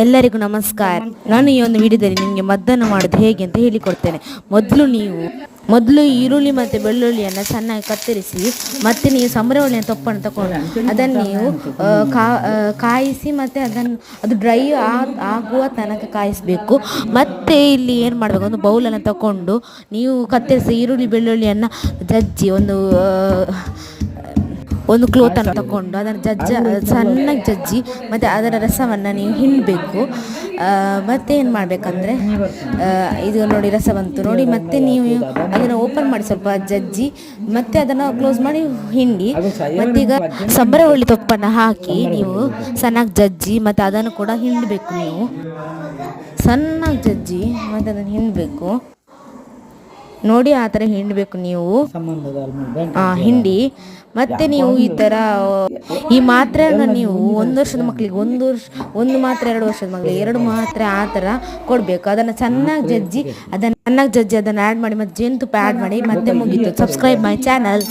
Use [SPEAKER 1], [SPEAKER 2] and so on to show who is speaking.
[SPEAKER 1] ಎಲ್ಲರಿಗೂ ನಮಸ್ಕಾರ. ನಾನು ಈ ಒಂದು ವಿಡಿಯೋದಲ್ಲಿ ನಿಮಗೆ ಮದ್ದನ್ನು ಮಾಡೋದು ಹೇಗೆ ಅಂತ ಹೇಳಿಕೊಡ್ತೇನೆ. ಮೊದಲು ಈರುಳ್ಳಿ ಮತ್ತು ಬೆಳ್ಳುಳ್ಳಿಯನ್ನು ಚೆನ್ನಾಗಿ ಕತ್ತರಿಸಿ, ಮತ್ತು ನೀವು ಸಂಬರವಳ್ಳಿಯ ತೊಪ್ಪನ್ನು ತಗೊಂಡು ಅದನ್ನು ನೀವು ಕಾಯಿಸಿ, ಮತ್ತು ಅದು ಡ್ರೈ ಆಗುವ ತನಕ ಕಾಯಿಸಬೇಕು. ಮತ್ತು ಇಲ್ಲಿ ಏನು ಮಾಡಬೇಕು, ಒಂದು ಬೌಲನ್ನು ತಗೊಂಡು ನೀವು ಕತ್ತರಿಸಿ ಈರುಳ್ಳಿ ಬೆಳ್ಳುಳ್ಳಿಯನ್ನು ಜಜ್ಜಿ ಒಂದು ಕ್ಲೋತನ್ನು ತಗೊಂಡು ಅದನ್ನು ಸಣ್ಣಗೆ ಜಜ್ಜಿ ಮತ್ತು ಅದರ ರಸವನ್ನು ನೀವು ಹಿಂಡಬೇಕು. ಮತ್ತು ಏನು ಮಾಡಬೇಕಂದ್ರೆ, ಇದು ನೋಡಿ ರಸ ಬಂತು ನೋಡಿ, ಮತ್ತು ನೀವು ಅದನ್ನು ಓಪನ್ ಮಾಡಿ ಸ್ವಲ್ಪ ಜಜ್ಜಿ ಮತ್ತು ಅದನ್ನು ಕ್ಲೋಸ್ ಮಾಡಿ ಹಿಂಡಿ. ಮತ್ತೀಗ ಸಂಬರವಳ್ಳಿ ತೊಪ್ಪನ್ನು ಹಾಕಿ ನೀವು ಸಣ್ಣಗೆ ಜಜ್ಜಿ ಮತ್ತು ಅದನ್ನು ಕೂಡ ಹಿಂಡಬೇಕು. ನೀವು ಸಣ್ಣಗೆ ಜಜ್ಜಿ ಮತ್ತು ಅದನ್ನು ಹಿಂಡಬೇಕು ನೋಡಿ, ಆ ಥರ ಹಿಂಡಬೇಕು ನೀವು ಹಿಂಡಿ. ಮತ್ತು ನೀವು ಈ ಥರ ಈ ಮಾತ್ರೆಯನ್ನು ನೀವು 1 ವರ್ಷದ ಮಕ್ಕಳಿಗೆ 1 ಮಾತ್ರೆ, 2 ವರ್ಷದ ಮಕ್ಕಳಿಗೆ 2 ಮಾತ್ರೆ ಆ ಥರ ಕೊಡಬೇಕು. ಅದನ್ನು ಚೆನ್ನಾಗಿ ಜಜ್ಜಿ ಅದನ್ನು ಆ್ಯಡ್ ಮಾಡಿ ಮತ್ತು ಜೇನುತುಪ್ಪ ಆ್ಯಡ್ ಮಾಡಿ, ಮತ್ತೆ ಮುಗೀತು. Subscribe my channel.